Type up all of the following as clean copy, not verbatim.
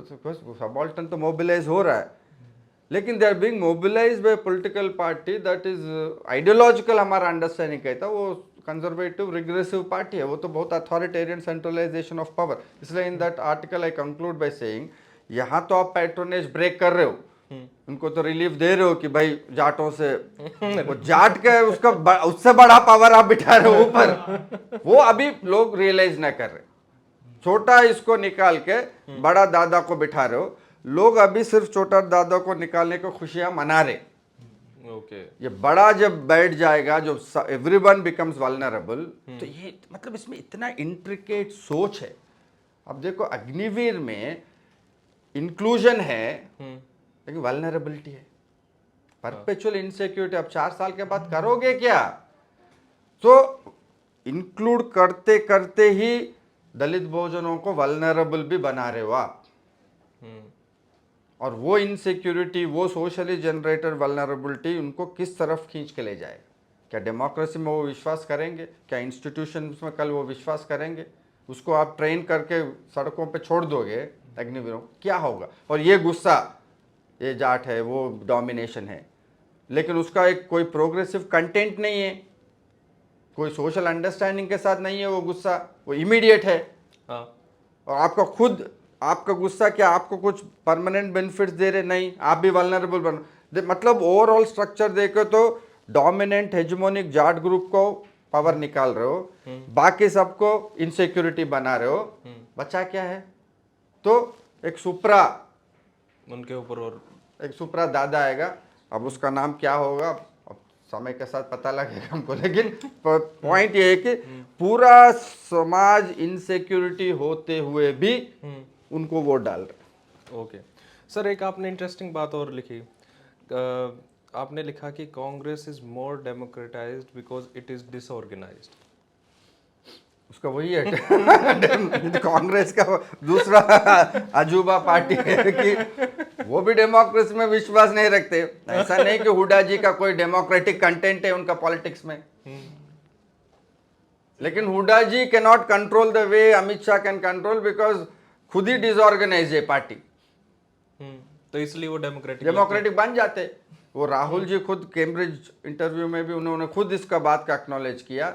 Subaltern तो mobilise हो रहा है, लेकिन they are being mobilise by political party that is ideological, हमारा अंडरस्टैंडिंग कहता है वो कंजर्वेटिव रिग्रेसिव पार्टी है, वो तो बहुत अथॉरिटेरियन सेंट्रलाइजेशन ऑफ पावर। इसलिए in that article I conclude by saying, यहाँ तो आप पैट्रोनेज ब्रेक कर रहे हो, उनको तो रिलीफ दे रहे हो कि भाई जाटों से वो जाट के उसका उससे बड़ा पावर आप बिठा रहे हो ऊपर, वो अभी लोग रियलाइज ना कर रहे। छोटा इसको निकाल के बड़ा दादा को बिठा रहे हो, लोग अभी सिर्फ छोटा दादा को निकालने को खुशियां मना रहे। ओके ये बड़ा जब बैठ जाएगा, जो एवरीवन बिकम्स वल्नरेबल, तो ये मतलब इसमें इतना इंट्रिकेट सोच है। अब देखो अग्निवीर में इंक्लूजन है लेकिन वल्नरेबिलिटी है, परपेचुअल इनसिक्योरिटी। अब 4 साल के बाद करोगे क्या? तो इंक्लूड करते करते ही दलित बहुजनों को वल्नरेबल भी बना रहे हो आप, और वो इनसिक्योरिटी, वो सोशली जनरेटेड वल्नरेबिलिटी उनको किस तरफ खींच के ले जाएगा? क्या डेमोक्रेसी में वो विश्वास करेंगे? क्या इंस्टीट्यूशंस में कल वो विश्वास करेंगे? उसको आप ट्रेन करके सड़कों पे छोड़ दोगे अग्निवीरों, क्या होगा? और ये गुस्सा, ये जाट है, वो डोमिनेशन है, लेकिन उसका एक कोई प्रोग्रेसिव कंटेंट नहीं है, कोई सोशल अंडरस्टैंडिंग के साथ नहीं है वो गुस्सा, वो इमीडिएट है। और आपका खुद आपका गुस्सा क्या आपको कुछ परमानेंट बेनिफिट्स दे रहे? नहीं, आप भी वल्नरेबल बन। मतलब ओवरऑल स्ट्रक्चर देखे तो डोमिनेंट हेजेमोनिक जाट ग्रुप को पावर निकाल रहे हो, बाकी सबको इनसिक्योरिटी बना रहे हो, बचा क्या है? तो एक सुप्रा उनके ऊपर, और एक सुप्रा दादा आएगा, अब उसका नाम क्या होगा अब समय के साथ पता लगेगा हमको, लेकिन पॉइंट ये है कि पूरा समाज इनसिक्योरिटी होते हुए भी उनको वोट डाल रहे। ओके सर, एक आपने इंटरेस्टिंग बात और लिखी, आपने लिखा कि Congress is more democratised because it is disorganised. उसका वही है कांग्रेस का दूसरा अजूबा पार्टी है कि वो भी डेमोक्रेसी में विश्वास नहीं रखते। ऐसा नहीं कि हुड्डा जी का कोई डेमोक्रेटिक कंटेंट है उनका पॉलिटिक्स में, लेकिन Hooda ji can not control the way Amit Shah can control, because खुद ही डिसऑर्गेनाइज है पार्टी, तो इसलिए वो डेमोक्रेटिक बन जाते। वो राहुल जी खुद कैम्ब्रिज इंटरव्यू में भी उन्होंने खुद इसका बात का एक्नॉलेज किया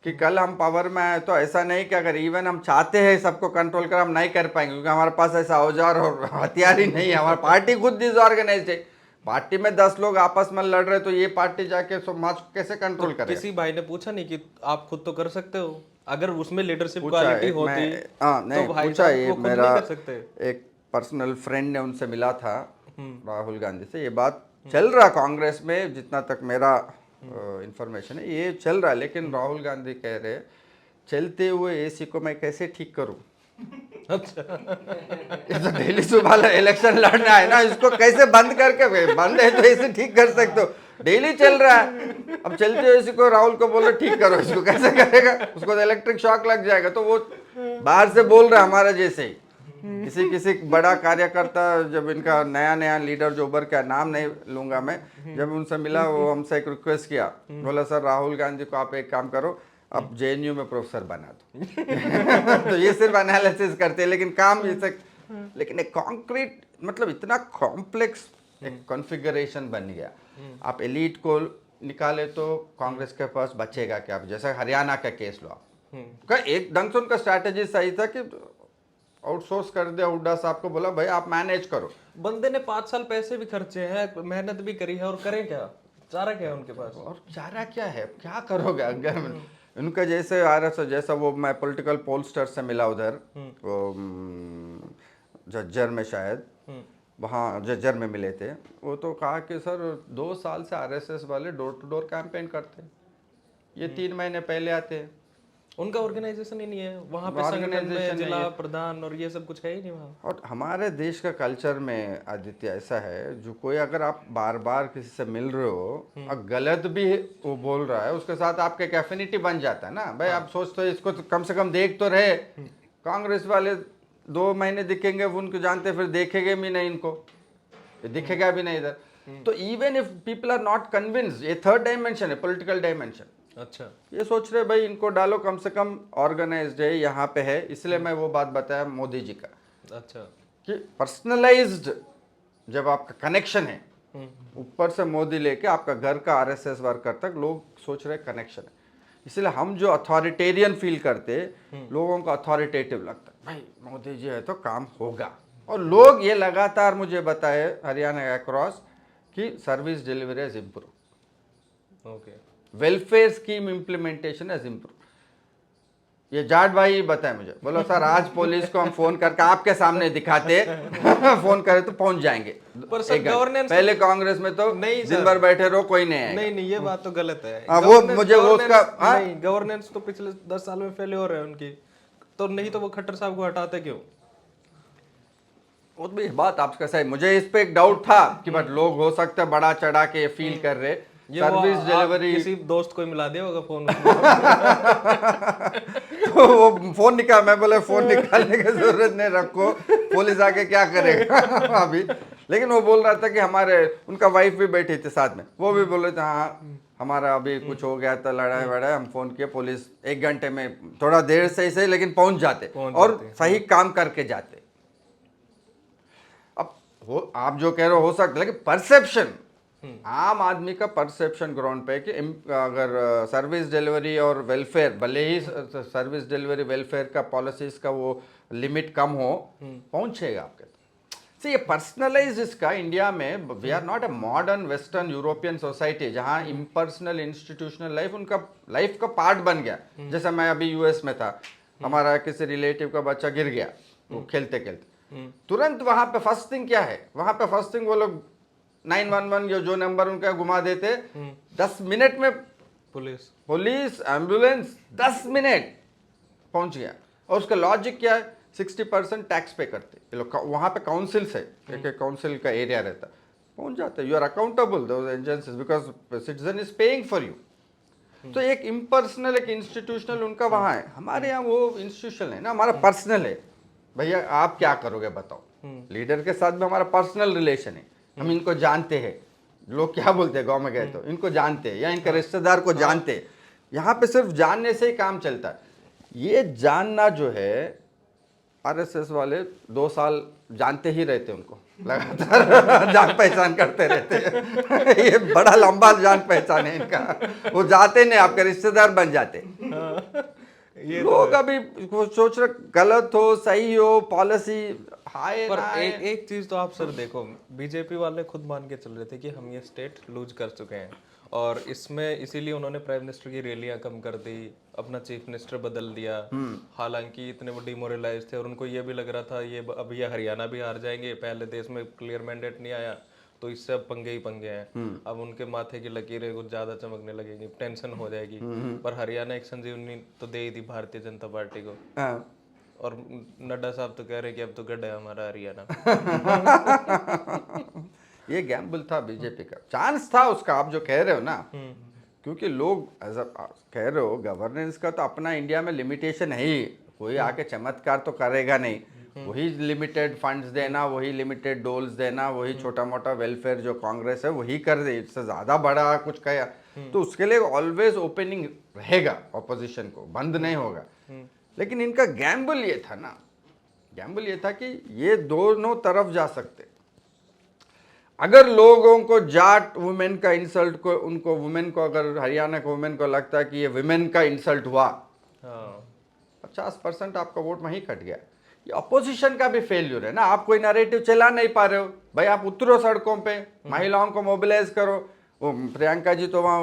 कि कल हम पावर में आए तो ऐसा नहीं कि अगर इवन हम चाहते हैं सबको कंट्रोल कर, हम नहीं कर पाएंगे क्योंकि हमारे पास ऐसा औजार और हथियार ही नहीं है। हमारी पार्टी खुद डिसऑर्गेनाइज्ड है, पार्टी में 10 लोग आपस में लड़ रहे, तो ये पार्टी जाके समाज को कैसे कंट्रोल करे? किसी भाई ने पूछा नहीं कि आप खुद तो कर सकते हो, अगर उसमें लीडरशिप क्वालिटी होती नहीं तो भाई पूछा, साहब ये वो खुद मेरा नहीं कर सकते। एक पर्सनल फ्रेंड ने उनसे मिला था राहुल गांधी से, ये बात चल रहा कांग्रेस में, जितना तक मेरा इंफॉर्मेशन है ये चल रहा है, लेकिन राहुल गांधी कह रहे चलते हुए एसी को मैं कैसे ठीक करूं? अच्छा ये तो डेली सुबह इलेक्शन लड़ना है ना, इसको कैसे बंद करके, बंद है तो एसी ठीक कर सकते हो, डेली चल रहा है। अब चलते हुए एसी को राहुल को बोलो ठीक करो, इसको कैसे करेगा? उसको तो इलेक्ट्रिक शॉक लग जाएगा। तो वो बाहर से बोल रहा है हमारा जैसे ही, किसी बड़ा कार्यकर्ता, जब इनका नया नया लीडर जो उभर का, नाम नहीं लूंगा मैं, जब उनसे मिला वो हमसे एक रिक्वेस्ट किया, बोला सर राहुल गांधी को आप एक काम करो, अब जेएनयू में प्रोफेसर बना दो तो ये सिर्फ एनालिसिस करते हैं लेकिन काम ये तक, लेकिन एक कॉन्क्रीट मतलब इतना कॉम्प्लेक्स एक कॉन्फ़िगरेशन बन गया। आप एलीट को निकाले तो कांग्रेस के पास बचेगा क्या? जैसा हरियाणा का केस लो आप, एक ढंग से उनका स्ट्रैटेजी सही था कि आउटसोर्स कर दिया, हुड्डा साहब को बोला भाई आप मैनेज करो। बंदे ने 5 साल पैसे भी खर्चे हैं, मेहनत भी करी है, और करें क्या? चारा क्या है उनके पास? और चारा क्या है, क्या करोगे? अगर उनका जैसे आ रहा, जैसा वो मैं पॉलिटिकल पोलस्टर से मिला उधर, वो झज्जर में शायद, वहाँ झज्जर में मिले थे, वो तो कहा कि सर 2 साल से आरएसएस वाले डोर टू डोर कैंपेन करते हैं, ये 3 महीने पहले आते हैं, उनका ऑर्गेनाइजेशन ही नहीं है वहाँ पे, संगठन में जिला प्रधान और ये सब कुछ है ही नहीं वहाँ। और हमारे देश का कल्चर में आदित्य ऐसा है, जो कोई अगर आप बार बार किसी से मिल रहे हो और गलत भी वो बोल रहा है, उसके साथ आपका एक एफिनिटी बन जाता है ना भाई। आप सोचते हो इसको तो कम से कम देख तो रहे। कांग्रेस वाले 2 महीने दिखेंगे, वो उनको जानते, फिर देखेंगे भी नहीं, इनको दिखेगा भी नहीं इधर। तो even if people are not convince, ये थर्ड डायमेंशन है, पॉलिटिकल डायमेंशन। अच्छा, ये सोच रहे भाई इनको डालो, कम से कम ऑर्गेनाइज्ड है, यहाँ पे है। इसलिए मैं वो बात बताया मोदी जी का, अच्छा, कि पर्सनलाइज्ड जब आपका कनेक्शन है, ऊपर से मोदी लेके आपका घर का आरएसएस वर्कर तक लोग सोच रहे कनेक्शन है, इसलिए हम जो अथॉरिटेरियन फील करते, लोगों को अथॉरिटेटिव लगता है, भाई मोदी जी है तो काम होगा। और लोग ये लगातार मुझे बताए हरियाणा अक्रॉस कि service delivery is improve, okay, welfare scheme implementation is improve. ये जाट भाई बताए मुझे, बोलो सर आज पुलिस को हम फोन करके आपके सामने दिखाते फोन करे तो पहुंच जाएंगे। पर सर एक घंटे। गवर्नेंस पहले कांग्रेस में तो नहीं दिन सर। भर बैठे रहो, कोई नहीं आएगा। नहीं ये बात तो गलत है। हाँ, वो मुझे वो उसका हाँ? नहीं, गवर्नेंस तो पिछले 10 साल में फेल हो रहे हैं उनकी, तो नहीं तो वो खट्टर साहब को हटाते क्यों? वो भी बात आपका सही, मुझे इस पे एक डाउट था कि बट लोग हो सकता है बड़ा चढ़ा के फील कर रहे ये वो सर्विस आप डिलीवरी। किसी दोस्त को ही मिला दिया होगा फोन तो वो फोन निकाल, मैं बोले फोन निकालने की जरूरत नहीं, रखो, पुलिस आके क्या करेगा अभी। लेकिन वो बोल रहा था कि हमारे उनका वाइफ भी बैठी थी साथ में, वो भी बोल रहे थे हाँ हमारा अभी कुछ हो गया था, लड़ाई वड़ाई, हम फोन किए, पुलिस 1 घंटे में, थोड़ा देर से ही सही लेकिन पहुंच जाते और सही काम करके जाते। अब हो आप जो कह रहे हो सकता, लेकिन परसेप्शन, आम आदमी का परसेप्शन ग्राउंड पे कि अगर सर्विस डिलीवरी और वेलफेयर, भले ही सर्विस डिलीवरी वेलफेयर का पॉलिसीज का वो लिमिट कम हो, पहुंचेगा आपके। तो ये पर्सनलाइज इसका इंडिया में, we are not a modern western European society जहां इम्पर्सनल इंस्टीट्यूशनल लाइफ उनका लाइफ का पार्ट बन गया। जैसे मैं अभी यूएस में था, हमारा किसी रिलेटिव का बच्चा गिर गया वो खेलते खेलते, तुरंत वहां पे फर्स्ट थिंग क्या है, वहां पे फर्स्ट थिंग वो लोग 911 जो नंबर उनका घुमा देते, 10 मिनट में पुलिस एम्बुलेंस 10 मिनट पहुंच गया। और उसका लॉजिक क्या है, 60% टैक्स पे करते ये लोग, वहां पे काउंसिल से, एक काउंसिल का एरिया रहता, पहुंच जाते, you are accountable those agencies because citizen is paying for you. तो एक इम्पर्सनल एक इंस्टीट्यूशनल उनका वहां है, हमारे यहाँ वो इंस्टीट्यूशनल है ना, हमारा पर्सनल है, भैया आप क्या करोगे बताओ। लीडर के साथ में हमारा पर्सनल रिलेशन है, हम इनको जानते हैं, लोग क्या बोलते हैं गांव में गए तो इनको जानते हैं या इनके रिश्तेदार को जानते हैं। यहाँ पे सिर्फ जानने से ही काम चलता है। ये जानना जो है, आरएसएस वाले 2 साल जानते ही रहते, उनको लगातार जान पहचान करते रहते हैं ये बड़ा लंबा जान पहचान है इनका, वो जाते नहीं, आपके रिश्तेदार बन जाते। ये लोग अभी सोच रहे गलत हो सही हो पॉलिसी हाय पर ना एक चीज तो आप सर देखो, बीजेपी वाले खुद मान के चल रहे थे कि हम ये स्टेट लूज कर चुके हैं, और इसमें इसीलिए उन्होंने प्राइम मिनिस्टर की रैलियां कम कर दी, अपना चीफ मिनिस्टर बदल दिया। हालांकि इतने वो डिमोरलाइज थे और उनको ये भी लग रहा था ये अब ये हरियाणा भी हार जाएंगे, पहले देश में क्लियर मैंडेट नहीं आया तो इससे अब पंगे ही पंगे हैं। अब उनके माथे की लकीरें कुछ ज्यादा चमकने लगेंगी, टेंशन हो जाएगी। पर हरियाणा एक संजीवनी तो दे ही थी भारतीय जनता पार्टी को। और नड्डा साहब तो कह रहे कि अब तो गड्ढा है हमारा हरियाणा। ये गैम्बल था बीजेपी का, चांस था उसका, आप जो कह रहे हो ना, क्योंकि लोग कह रहे हो गवर्नेंस का तो अपना इंडिया में लिमिटेशन है ही, कोई आके चमत्कार तो करेगा नहीं, वही लिमिटेड फंड्स देना, वही लिमिटेड डोल्स देना, वही छोटा मोटा वेलफेयर जो कांग्रेस है वही कर दे, इससे ज्यादा बड़ा कुछ कहा तो उसके लिए ऑलवेज ओपनिंग रहेगा, ऑपोजिशन को बंद नहीं होगा। लेकिन इनका गैम्बल ये था ना, गैम्बल ये था कि ये दोनों तरफ जा सकते। अगर लोगों को जाट वुमेन का इंसल्ट को, उनको वुमेन को, अगर हरियाणा के वुमेन को लगता है कि ये वुमेन का इंसल्ट हुआ, 50% आपका वोट वहीं कट गया। ये अपोजिशन का भी फेल्यूर है ना, आप कोई नैरेटिव चला नहीं पा रहे हो, भाई आप उतरो सड़कों पे, महिलाओं को मोबिलाइज करो। वो प्रियंका जी तो वहाँ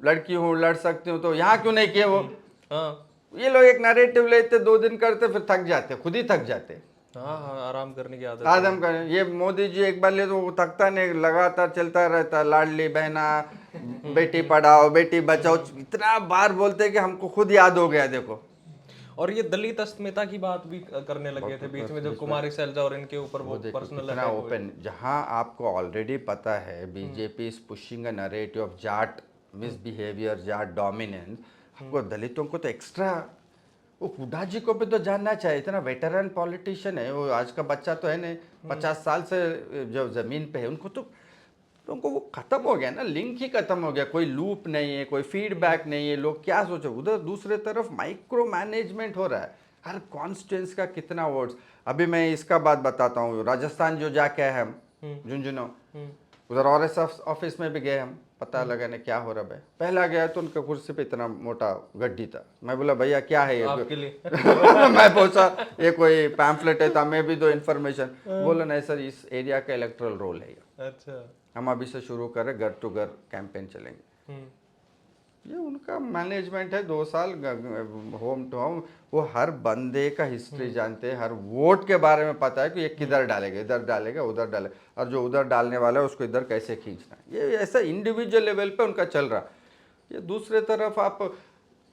लड़की हूँ लड़ सकती हूँ, तो यहाँ क्यों नहीं किए वो? ये लोग एक नैरेटिव लेते, 2 दिन करते, फिर थक जाते, खुद ही थक जाते। आराम करने की आदत, आराम करें। ये मोदी जी एक बार ले तो वो थकता नहीं, लगातार चलता रहता, लाडली बहना, बेटी पढ़ाओ बेटी बचाओ, इतना बार बोलते कि हमको खुद याद हो गया। देखो, और ये दलित अस्मिता की बात भी करने लगे थे बीच में, जब कुमारी सैलजा और इनके ऊपर वो पर्सनल इतना ओपन, जहां आपको ऑलरेडी पता है BJP is pushing a narrative of Jat misbehaviour, Jat dominance, आपको दलितों को तो एक्स्ट्रा, वो हुड्डा जी को भी तो जानना चाहिए, इतना वेटरन पॉलिटिशियन है वो, आज का बच्चा तो है नहीं, 50 साल से जो जमीन पे है, उनको वो खत्म हो गया ना, लिंक ही खत्म हो गया, कोई लूप नहीं है, कोई फीडबैक नहीं है, लोग क्या सोचे उधर। दूसरे तरफ माइक्रो मैनेजमेंट हो रहा है, हर कॉन्स्टिट्यूंस का कितना वोट्स। अभी मैं इसका बात बताता हूँ, राजस्थान जो जाके है हम झुंझुनू, उधर आरएसएस ऑफिस में भी गए हम, पता लगाने क्या हो रहा है। पहला गया तो उनका कुर्सी पे इतना मोटा गड्डी था, मैं बोला भैया क्या है ये आपके लिए मैं पूछा ये कोई पैम्फलेट है, था मैं भी दो इन्फॉर्मेशन। बोला नहीं सर, इस एरिया का इलेक्टोरल रोल है ये, अच्छा हम अभी से शुरू करें, घर टू घर कैंपेन चलेंगे। ये उनका मैनेजमेंट है, 2 साल होम टू होम, वो हर बंदे का हिस्ट्री जानते हैं, हर वोट के बारे में पता है कि ये किधर डालेगा, इधर डालेगा, उधर डालेगा, और जो उधर डालने वाला है उसको इधर कैसे खींचना है। ये ऐसा इंडिविजुअल लेवल पे उनका चल रहा। ये दूसरे तरफ आप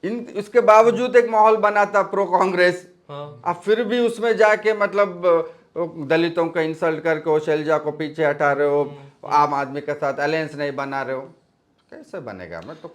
इसके बावजूद एक माहौल बनाता प्रो कांग्रेस, आप फिर भी उसमें जाके मतलब दलितों का इंसल्ट करके वो शैलजा को पीछे हटा रहे हो, आम आदमी के साथ अलायंस नहीं बना रहे हो, कैसे बनेगा। मैं तो